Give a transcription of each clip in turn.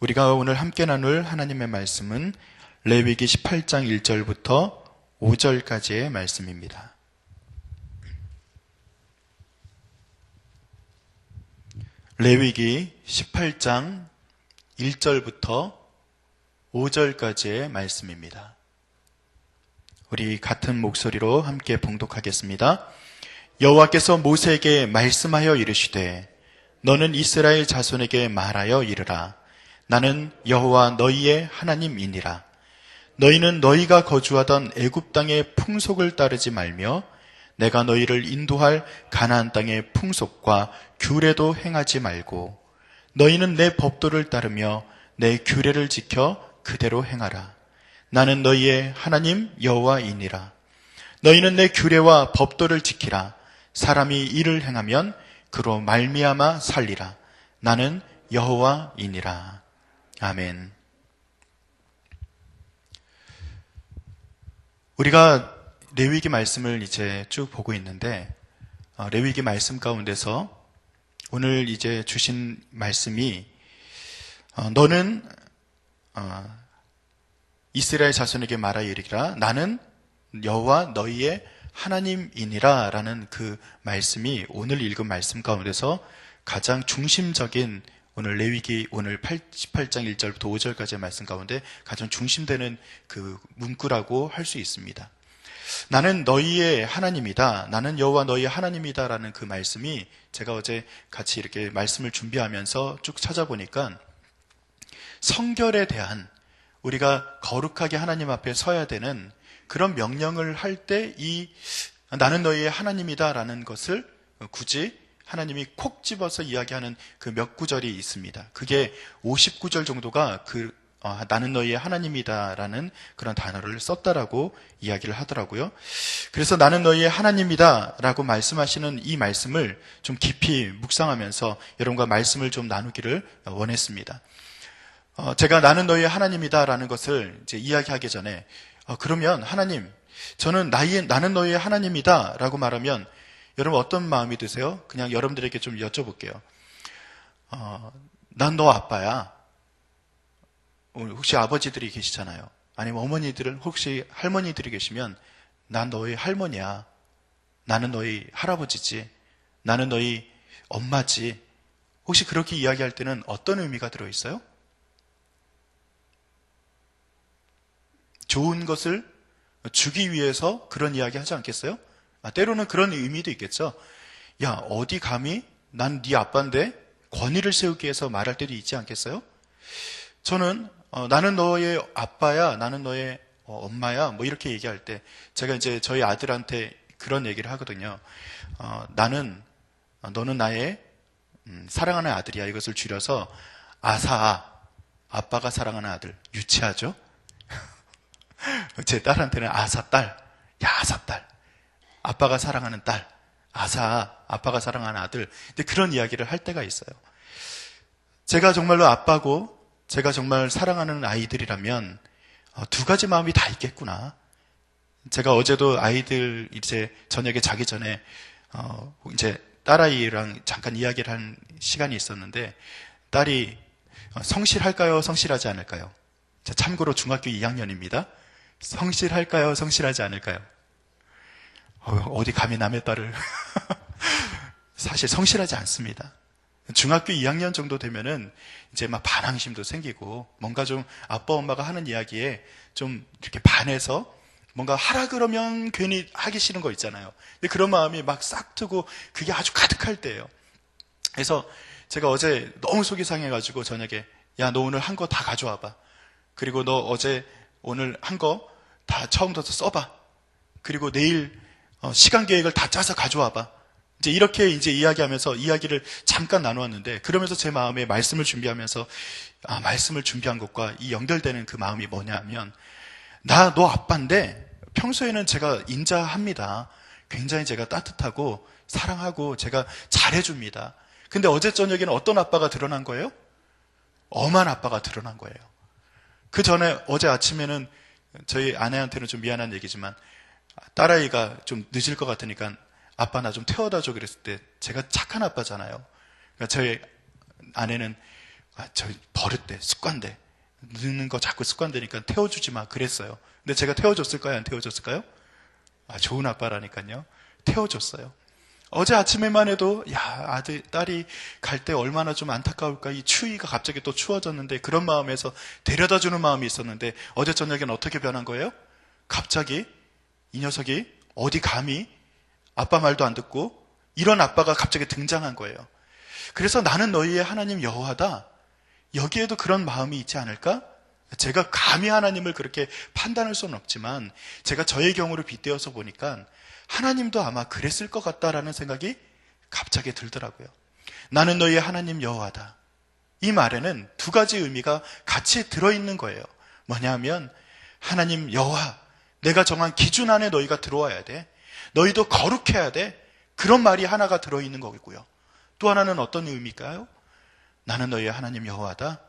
우리가 오늘 함께 나눌 하나님의 말씀은 레위기 18장 1절부터 5절까지의 말씀입니다. 레위기 18장 1절부터 5절까지의 말씀입니다. 우리 같은 목소리로 함께 봉독하겠습니다. 여호와께서 모세에게 말씀하여 이르시되 너는 이스라엘 자손에게 말하여 이르라. 나는 여호와 너희의 하나님이니라. 너희는 너희가 거주하던 애굽 땅의 풍속을 따르지 말며 내가 너희를 인도할 가나안 땅의 풍속과 규례도 행하지 말고 너희는 내 법도를 따르며 내 규례를 지켜 그대로 행하라. 나는 너희의 하나님 여호와이니라. 너희는 내 규례와 법도를 지키라. 사람이 이를 행하면 그로 말미암아 살리라. 나는 여호와이니라. 아멘. 우리가 레위기 말씀을 이제 쭉 보고 있는데 레위기 말씀 가운데서 오늘 이제 주신 말씀이 너는 이스라엘 자손에게 말하여 이르기라. 나는 여호와 너희의 하나님이니라 라는 그 말씀이 오늘 읽은 말씀 가운데서 가장 중심적인 오늘 레위기 오늘 18장 1절부터 5절까지의 말씀 가운데 가장 중심되는 그 문구라고 할 수 있습니다. 나는 너희의 하나님이다. 나는 여호와 너희의 하나님이다 라는 그 말씀이 제가 어제 같이 이렇게 말씀을 준비하면서 쭉 찾아보니까 성결에 대한 우리가 거룩하게 하나님 앞에 서야 되는 그런 명령을 할 때 이 나는 너희의 하나님이다 라는 것을 굳이 하나님이 콕 집어서 이야기하는 그 몇 구절이 있습니다. 그게 50구절 정도가 나는 너희의 하나님이다 라는 그런 단어를 썼다라고 이야기를 하더라고요. 그래서 나는 너희의 하나님이다 라고 말씀하시는 이 말씀을 좀 깊이 묵상하면서 여러분과 말씀을 좀 나누기를 원했습니다. 제가 나는 너희의 하나님이다 라는 것을 이제 이야기하기 전에 그러면 하나님, 저는 나는 너희의 하나님이다 라고 말하면 여러분 어떤 마음이 드세요? 그냥 여러분들에게 좀 여쭤볼게요. 난 너 아빠야. 혹시 아버지들이 계시잖아요. 아니면 어머니들은 혹시 할머니들이 계시면 난 너희 할머니야. 나는 너희 할아버지지. 나는 너희 엄마지. 혹시 그렇게 이야기할 때는 어떤 의미가 들어있어요? 좋은 것을 주기 위해서 그런 이야기 하지 않겠어요? 때로는 그런 의미도 있겠죠. 야, 어디 감히 난 네 아빠인데 권위를 세우기 위해서 말할 때도 있지 않겠어요? 저는 나는 너의 아빠야, 나는 너의 엄마야, 뭐 이렇게 얘기할 때 제가 이제 저희 아들한테 그런 얘기를 하거든요. 너는 나의 사랑하는 아들이야. 이것을 줄여서 아사, 아빠가 사랑하는 아들. 유치하죠? 제 딸한테는 아사 딸, 야 아사 딸. 아빠가 사랑하는 딸, 아사, 아빠가 사랑하는 아들. 근데 그런 이야기를 할 때가 있어요. 제가 정말로 아빠고 제가 정말 사랑하는 아이들이라면 두 가지 마음이 다 있겠구나. 제가 어제도 아이들 이제 저녁에 자기 전에 이제 딸아이랑 잠깐 이야기를 한 시간이 있었는데 딸이 성실할까요? 성실하지 않을까요? 참고로 중학교 2학년입니다. 성실할까요? 성실하지 않을까요? 어디 감히 남의 딸을 사실 성실하지 않습니다. 중학교 2학년 정도 되면은 이제 막 반항심도 생기고 뭔가 좀 아빠 엄마가 하는 이야기에 좀 이렇게 반해서 뭔가 하라 그러면 괜히 하기 싫은 거 있잖아요. 근데 그런 마음이 막 싹 트고 그게 아주 가득할 때예요. 그래서 제가 어제 너무 속이 상해가지고 저녁에 야, 너 오늘 한 거 다 가져와봐. 그리고 너 어제 오늘 한 거 다 처음부터 써봐. 그리고 내일 시간 계획을 다 짜서 가져와봐. 이제 이렇게 이제 이야기하면서 이야기를 잠깐 나누었는데 그러면서 제 마음에 말씀을 준비하면서 말씀을 준비한 것과 이 연결되는 그 마음이 뭐냐면 너 아빠인데 평소에는 제가 인자합니다. 굉장히 제가 따뜻하고 사랑하고 제가 잘해줍니다. 근데 어제 저녁에는 어떤 아빠가 드러난 거예요? 엄한 아빠가 드러난 거예요. 그 전에 어제 아침에는 저희 아내한테는 좀 미안한 얘기지만 딸아이가 좀 늦을 것 같으니까 아빠 나 좀 태워다 줘 그랬을 때 제가 착한 아빠잖아요. 그러니까 저희 아내는 저 버릇돼, 습관돼. 늦는 거 자꾸 습관되니까 태워주지 마. 그랬어요. 근데 제가 태워줬을까요? 안 태워줬을까요? 좋은 아빠라니까요. 태워줬어요. 어제 아침에만 해도 딸이 갈 때 얼마나 좀 안타까울까. 이 추위가 갑자기 또 추워졌는데 그런 마음에서 데려다주는 마음이 있었는데 어제 저녁엔 어떻게 변한 거예요? 갑자기 이 녀석이 어디 감히 아빠 말도 안 듣고 이런 아빠가 갑자기 등장한 거예요. 그래서 나는 너희의 하나님 여호와다. 여기에도 그런 마음이 있지 않을까? 제가 감히 하나님을 그렇게 판단할 수는 없지만 제가 저의 경우를 빗대어서 보니까 하나님도 아마 그랬을 것 같다라는 생각이 갑자기 들더라고요. 나는 너희의 하나님 여호와다. 이 말에는 두 가지 의미가 같이 들어있는 거예요. 뭐냐면 하나님 여호와, 내가 정한 기준 안에 너희가 들어와야 돼. 너희도 거룩해야 돼. 그런 말이 하나가 들어있는 거고요. 또 하나는 어떤 의미일까요? 나는 너희의 하나님 여호와다.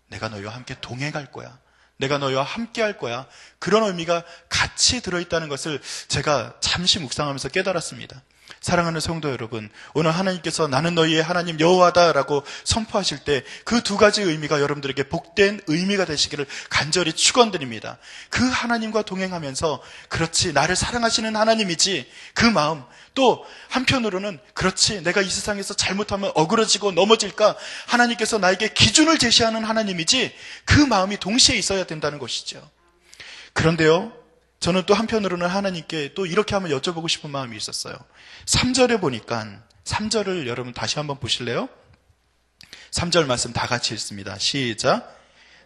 내가 너희와 함께 동행할 거야. 내가 너희와 함께 할 거야. 그런 의미가 같이 들어있다는 것을 제가 잠시 묵상하면서 깨달았습니다. 사랑하는 성도 여러분, 오늘 하나님께서 나는 너희의 하나님 여호와다라고 선포하실 때 그 두 가지 의미가 여러분들에게 복된 의미가 되시기를 간절히 축원드립니다. 그 하나님과 동행하면서 그렇지, 나를 사랑하시는 하나님이지, 그 마음, 또 한편으로는 그렇지, 내가 이 세상에서 잘못하면 어그러지고 넘어질까, 하나님께서 나에게 기준을 제시하는 하나님이지, 그 마음이 동시에 있어야 된다는 것이죠. 그런데요, 저는 또 한편으로는 하나님께 또 이렇게 한번 여쭤보고 싶은 마음이 있었어요. 3절에 보니까, 3절을 여러분 다시 한번 보실래요? 3절 말씀 다 같이 읽습니다. 시작.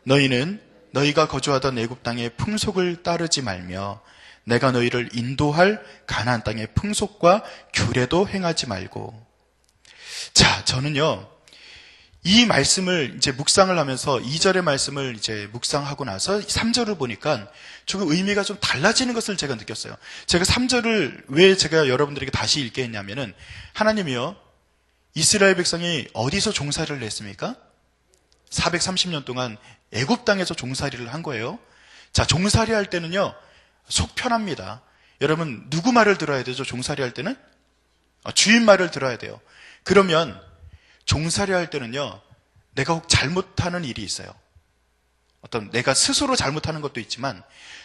너희는 너희가 거주하던 애굽 땅의 풍속을 따르지 말며 내가 너희를 인도할 가나안 땅의 풍속과 규례도 행하지 말고. 자, 저는요, 이 말씀을 이제 묵상을 하면서 2절의 말씀을 이제 묵상하고 나서 3절을 보니까 조금 의미가 좀 달라지는 것을 제가 느꼈어요. 제가 3절을 왜 제가 여러분들에게 다시 읽게 했냐면은, 하나님이요, 이스라엘 백성이 어디서 종살이를 했습니까? 430년 동안 애굽 땅에서 종살이를 한 거예요. 자, 종살이 할 때는요, 속 편합니다. 여러분, 누구 말을 들어야 되죠? 종살이 할 때는? 주인 말을 들어야 돼요. 그러면 종살이 할 때는요, 내가 혹 잘못하는 일이 있어요. 어떤 내가 스스로 잘못하는 것도 있지만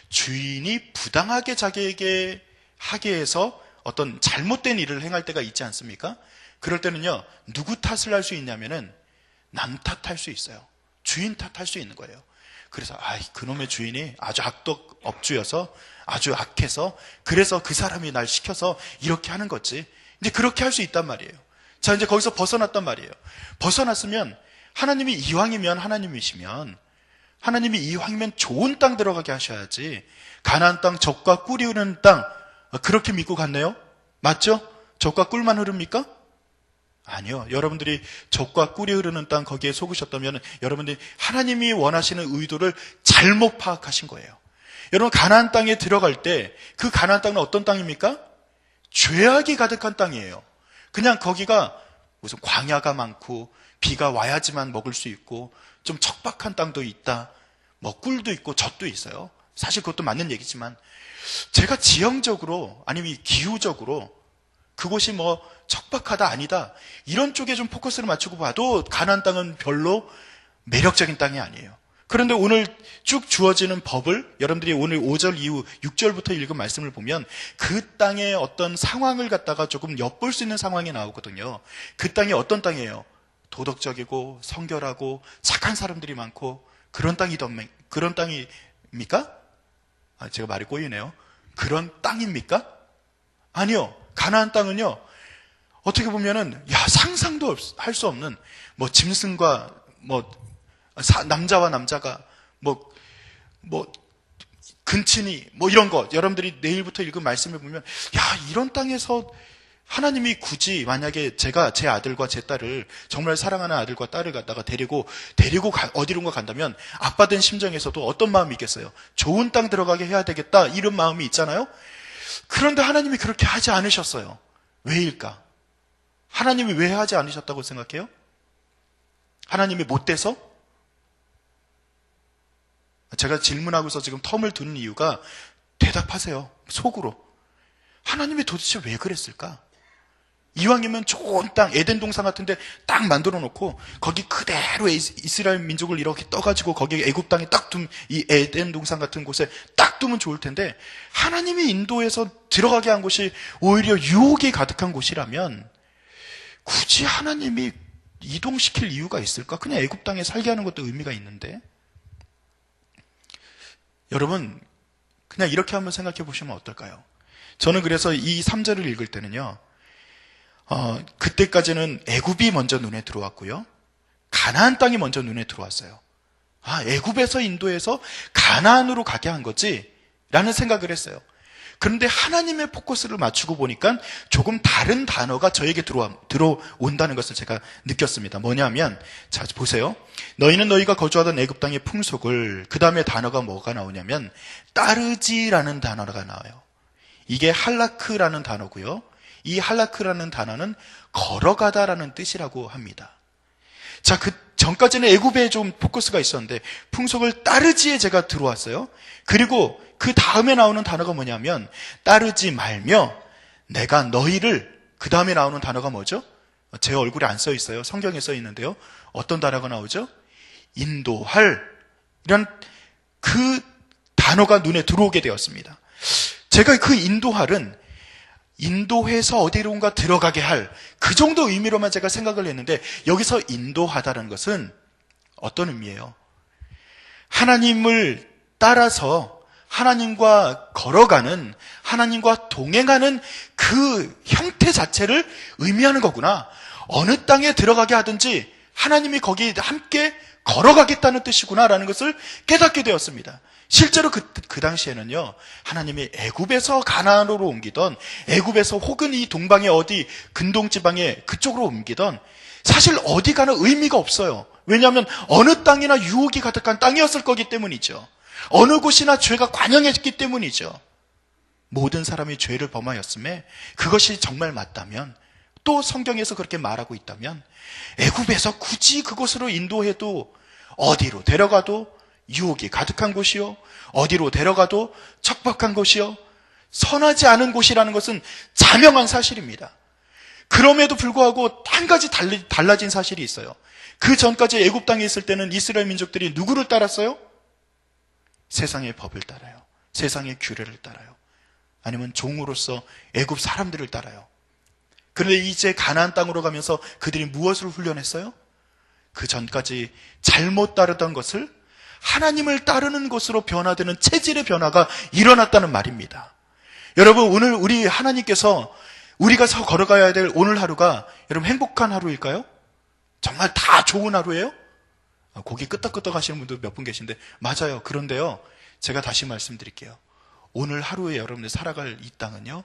주인이 부당하게 자기에게 하게 해서 어떤 잘못된 일을 행할 때가 있지 않습니까? 그럴 때는요, 누구 탓을 할 수 있냐면은 남 탓할 수 있어요. 주인 탓할 수 있는 거예요. 그래서 그놈의 주인이 아주 악독 업주여서 아주 악해서 그래서 그 사람이 날 시켜서 이렇게 하는 거지. 이제 그렇게 할 수 있단 말이에요. 자, 이제 거기서 벗어났단 말이에요. 벗어났으면 하나님이 이왕이면 하나님이시면 하나님이 이왕이면 좋은 땅 들어가게 하셔야지. 가나안 땅, 젖과 꿀이 흐르는 땅, 그렇게 믿고 갔네요? 맞죠? 젖과 꿀만 흐릅니까? 아니요. 여러분들이 젖과 꿀이 흐르는 땅 거기에 속으셨다면 여러분들이 하나님이 원하시는 의도를 잘못 파악하신 거예요. 여러분, 가나안 땅에 들어갈 때 그 가나안 땅은 어떤 땅입니까? 죄악이 가득한 땅이에요. 그냥 거기가 무슨 광야가 많고 비가 와야지만 먹을 수 있고 좀 척박한 땅도 있다. 뭐 꿀도 있고 젖도 있어요. 사실 그것도 맞는 얘기지만 제가 지형적으로 아니면 기후적으로 그곳이 뭐 척박하다 아니다 이런 쪽에 좀 포커스를 맞추고 봐도 가나안 땅은 별로 매력적인 땅이 아니에요. 그런데 오늘 쭉 주어지는 법을 여러분들이 오늘 5절 이후 6절부터 읽은 말씀을 보면 그 땅의 어떤 상황을 갖다가 조금 엿볼 수 있는 상황이 나오거든요. 그 땅이 어떤 땅이에요? 도덕적이고 성결하고 착한 사람들이 많고 그런 땅입니까? 제가 말이 꼬이네요. 그런 땅입니까? 아니요. 가나안 땅은요, 어떻게 보면은 상상도 할 수 없는 뭐 짐승과 남자와 남자가 근친이 이런 것, 여러분들이 내일부터 읽은 말씀을 보면 이런 땅에서 하나님이 굳이 만약에 제가 제 아들과 제 딸을 정말 사랑하는 아들과 딸을 갖다가 데리고 어디론가 간다면 아빠 된 심정에서도 어떤 마음이 있겠어요? 좋은 땅 들어가게 해야 되겠다 이런 마음이 있잖아요. 그런데 하나님이 그렇게 하지 않으셨어요. 왜일까? 하나님이 왜 하지 않으셨다고 생각해요? 하나님이 못돼서? 제가 질문하고서 지금 텀을 두는 이유가 대답하세요. 속으로. 하나님이 도대체 왜 그랬을까? 이왕이면 좋은 땅, 에덴 동산 같은데 딱 만들어 놓고 거기 그대로 이스라엘 민족을 이렇게 떠가지고 거기 애굽 땅에 딱 두면, 이 에덴 동산 같은 곳에 딱 두면 좋을 텐데 하나님이 인도해서 들어가게 한 곳이 오히려 유혹이 가득한 곳이라면 굳이 하나님이 이동시킬 이유가 있을까? 그냥 애굽 땅에 살게 하는 것도 의미가 있는데. 여러분, 그냥 이렇게 한번 생각해 보시면 어떨까요? 저는 그래서 이 3절을 읽을 때는요, 그때까지는 애굽이 먼저 눈에 들어왔고요, 가나안 땅이 먼저 눈에 들어왔어요. 아, 애굽에서 인도해서 가나안으로 가게 한 거지? 라는 생각을 했어요. 그런데 하나님의 포커스를 맞추고 보니까 조금 다른 단어가 저에게 들어온다는 것을 제가 느꼈습니다. 뭐냐면, 자, 보세요. 너희는 너희가 거주하던 애굽 땅의 풍속을, 그 다음에 단어가 뭐가 나오냐면 따르지라는 단어가 나와요. 이게 할라크라는 단어고요. 이 할라크라는 단어는 걸어가다라는 뜻이라고 합니다. 자, 그 전까지는 애굽에 좀 포커스가 있었는데 풍속을 따르지에 제가 들어왔어요. 그리고 그 다음에 나오는 단어가 뭐냐면 따르지 말며 내가 너희를, 그 다음에 나오는 단어가 뭐죠? 제 얼굴에 안 써 있어요. 성경에 써 있는데요. 어떤 단어가 나오죠? 인도할, 이런 그 단어가 눈에 들어오게 되었습니다. 제가 그 인도할은 인도해서 어디론가 들어가게 할, 그 정도 의미로만 제가 생각을 했는데 여기서 인도하다는 것은 어떤 의미예요? 하나님을 따라서 하나님과 걸어가는, 하나님과 동행하는 그 형태 자체를 의미하는 거구나. 어느 땅에 들어가게 하든지 하나님이 거기에 함께 걸어가겠다는 뜻이구나라는 것을 깨닫게 되었습니다. 실제로 그 당시에는요, 하나님이 애굽에서 가나안으로 옮기던, 애굽에서 혹은 이 동방의 어디 근동지방에 그쪽으로 옮기던, 사실 어디 가는 의미가 없어요. 왜냐하면 어느 땅이나 유혹이 가득한 땅이었을 거기 때문이죠. 어느 곳이나 죄가 관영했기 때문이죠. 모든 사람이 죄를 범하였음에 그것이 정말 맞다면, 또 성경에서 그렇게 말하고 있다면 애굽에서 굳이 그곳으로 인도해도 어디로 데려가도 유혹이 가득한 곳이요, 어디로 데려가도 척박한 곳이요, 선하지 않은 곳이라는 것은 자명한 사실입니다. 그럼에도 불구하고 한 가지 달라진 사실이 있어요. 그 전까지 애굽 땅에 있을 때는 이스라엘 민족들이 누구를 따랐어요? 세상의 법을 따라요. 세상의 규례를 따라요. 아니면 종으로서 애굽 사람들을 따라요. 그런데 이제 가나안 땅으로 가면서 그들이 무엇을 훈련했어요? 그 전까지 잘못 따르던 것을 하나님을 따르는 것으로 변화되는 체질의 변화가 일어났다는 말입니다. 여러분, 오늘 우리 하나님께서 우리가 걸어가야 될 오늘 하루가 여러분 행복한 하루일까요? 정말 다 좋은 하루예요? 고개 끄덕끄덕 하시는 분도 몇 분 계신데 맞아요. 그런데요, 제가 다시 말씀드릴게요. 오늘 하루에 여러분들 살아갈 이 땅은요,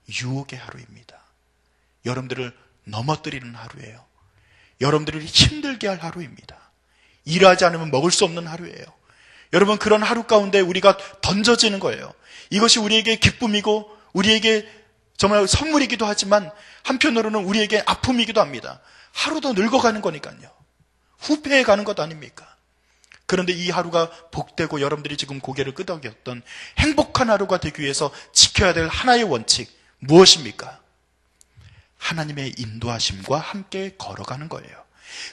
유혹의 하루입니다. 여러분들을 넘어뜨리는 하루예요. 여러분들을 힘들게 할 하루입니다. 일하지 않으면 먹을 수 없는 하루예요. 여러분, 그런 하루 가운데 우리가 던져지는 거예요. 이것이 우리에게 기쁨이고 우리에게 정말 선물이기도 하지만 한편으로는 우리에게 아픔이기도 합니다. 하루 더 늙어가는 거니까요. 후패해 가는 것 아닙니까? 그런데 이 하루가 복되고 여러분들이 지금 고개를 끄덕였던 행복한 하루가 되기 위해서 지켜야 될 하나의 원칙, 무엇입니까? 하나님의 인도하심과 함께 걸어가는 거예요.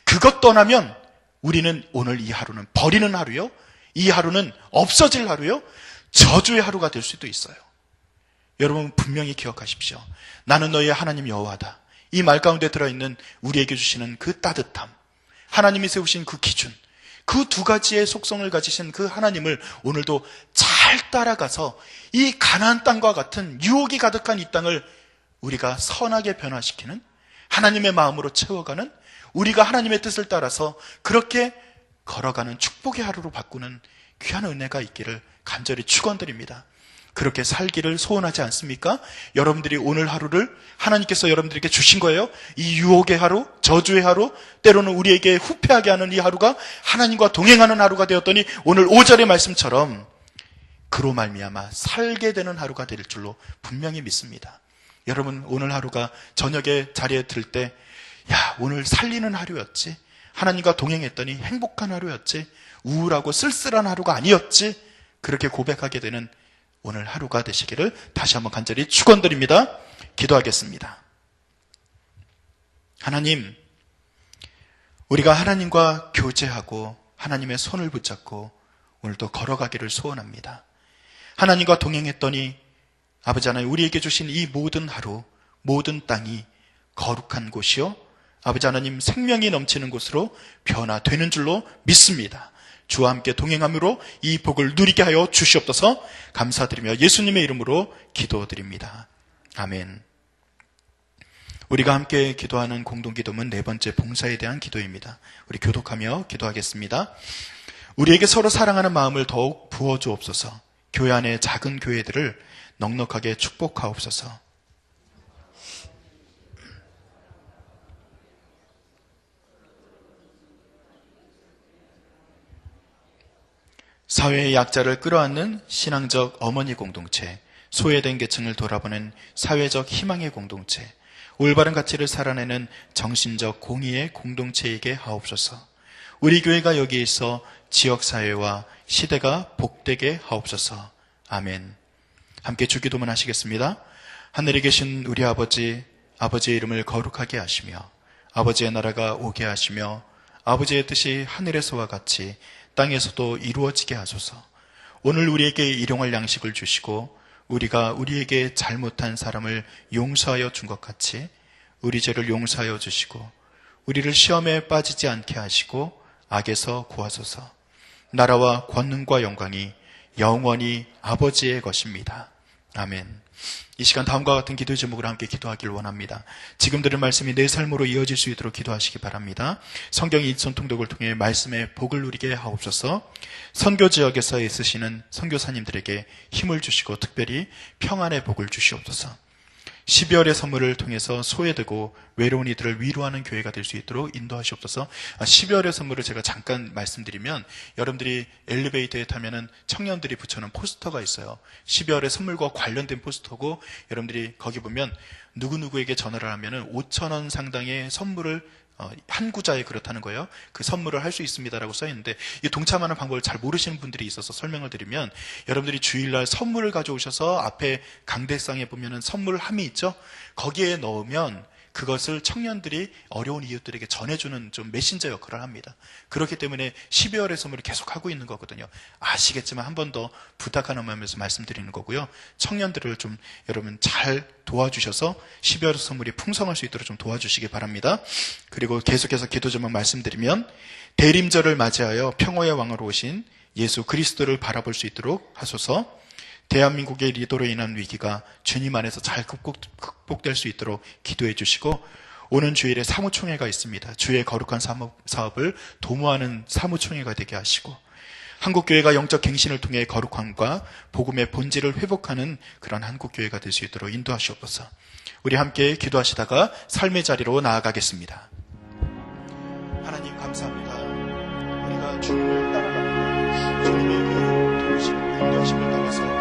그것 떠나면 우리는 오늘 이 하루는 버리는 하루요, 이 하루는 없어질 하루요, 저주의 하루가 될 수도 있어요. 여러분 분명히 기억하십시오. 나는 너희의 하나님 여호와다. 이 말 가운데 들어있는 우리에게 주시는 그 따뜻함, 하나님이 세우신 그 기준, 그 두 가지의 속성을 가지신 그 하나님을 오늘도 잘 따라가서 이 가나안 땅과 같은 유혹이 가득한 이 땅을 우리가 선하게 변화시키는, 하나님의 마음으로 채워가는, 우리가 하나님의 뜻을 따라서 그렇게 걸어가는 축복의 하루로 바꾸는 귀한 은혜가 있기를 간절히 축원드립니다. 그렇게 살기를 소원하지 않습니까? 여러분들이 오늘 하루를 하나님께서 여러분들에게 주신 거예요. 이 유혹의 하루, 저주의 하루, 때로는 우리에게 후패하게 하는 이 하루가 하나님과 동행하는 하루가 되었더니 오늘 5절의 말씀처럼 그로 말미암아 살게 되는 하루가 될 줄로 분명히 믿습니다. 여러분, 오늘 하루가 저녁에 자리에 들 때, 야, 오늘 살리는 하루였지, 하나님과 동행했더니 행복한 하루였지, 우울하고 쓸쓸한 하루가 아니었지, 그렇게 고백하게 되는 오늘 하루가 되시기를 다시 한번 간절히 축원드립니다. 기도하겠습니다. 하나님, 우리가 하나님과 교제하고 하나님의 손을 붙잡고 오늘도 걸어가기를 소원합니다. 하나님과 동행했더니 아버지 하나님, 우리에게 주신 이 모든 하루, 모든 땅이 거룩한 곳이요, 아버지 하나님, 생명이 넘치는 곳으로 변화되는 줄로 믿습니다. 주와 함께 동행함으로 이 복을 누리게 하여 주시옵소서. 감사드리며 예수님의 이름으로 기도드립니다. 아멘. 우리가 함께 기도하는 공동기도문 네 번째, 봉사에 대한 기도입니다. 우리 교독하며 기도하겠습니다. 우리에게 서로 사랑하는 마음을 더욱 부어주옵소서. 교회 안의 작은 교회들을 넉넉하게 축복하옵소서. 사회의 약자를 끌어안는 신앙적 어머니 공동체, 소외된 계층을 돌아보는 사회적 희망의 공동체, 올바른 가치를 살아내는 정신적 공의의 공동체이게 하옵소서. 우리 교회가 여기에 있어 지역사회와 시대가 복되게 하옵소서. 아멘. 함께 주기도문 하시겠습니다. 하늘에 계신 우리 아버지, 아버지의 이름을 거룩하게 하시며 아버지의 나라가 오게 하시며 아버지의 뜻이 하늘에서와 같이 땅에서도 이루어지게 하소서. 오늘 우리에게 일용할 양식을 주시고 우리가 우리에게 잘못한 사람을 용서하여 준 것 같이 우리 죄를 용서하여 주시고 우리를 시험에 빠지지 않게 하시고 악에서 구하소서. 나라와 권능과 영광이 영원히 아버지의 것입니다. 아멘. 이 시간 다음과 같은 기도의 제목으로 함께 기도하기를 원합니다. 지금 들은 말씀이 내 삶으로 이어질 수 있도록 기도하시기 바랍니다. 성경의 일선 통독을 통해 말씀의 복을 누리게 하옵소서. 선교 지역에서 애쓰시는 선교사님들에게 힘을 주시고 특별히 평안의 복을 주시옵소서. 12월의 선물을 통해서 소외되고 외로운 이들을 위로하는 교회가 될 수 있도록 인도하시옵소서. 12월의 선물을 제가 잠깐 말씀드리면, 여러분들이 엘리베이터에 타면은 청년들이 붙여놓은 포스터가 있어요. 12월의 선물과 관련된 포스터고, 여러분들이 거기 보면 누구누구에게 전화를 하면은 5,000원 상당의 선물을 한 구자에 그렇다는 거예요. 그 선물을 할 수 있습니다라고 써있는데, 이 동참하는 방법을 잘 모르시는 분들이 있어서 설명을 드리면, 여러분들이 주일날 선물을 가져오셔서 앞에 강대상에 보면은 선물함이 있죠. 거기에 넣으면 그것을 청년들이 어려운 이웃들에게 전해주는 좀 메신저 역할을 합니다. 그렇기 때문에 12월의 선물을 계속 하고 있는 거거든요. 아시겠지만 한 번 더 부탁하는 마음에서 말씀드리는 거고요. 청년들을 좀 여러분 잘 도와주셔서 12월의 선물이 풍성할 수 있도록 좀 도와주시기 바랍니다. 그리고 계속해서 기도 제목 말씀드리면, 대림절을 맞이하여 평화의 왕으로 오신 예수 그리스도를 바라볼 수 있도록 하소서. 대한민국의 리더로 인한 위기가 주님 안에서 잘 극복될 수 있도록 기도해 주시고, 오는 주일에 사무총회가 있습니다. 주의 거룩한 사업을 도모하는 사무총회가 되게 하시고, 한국교회가 영적 갱신을 통해 거룩함과 복음의 본질을 회복하는 그런 한국교회가 될 수 있도록 인도하시옵소서. 우리 함께 기도하시다가 삶의 자리로 나아가겠습니다. 하나님 감사합니다. 우리가 주님을 따라갑니다. 주님의 그 도우심, 인도하심을 따라서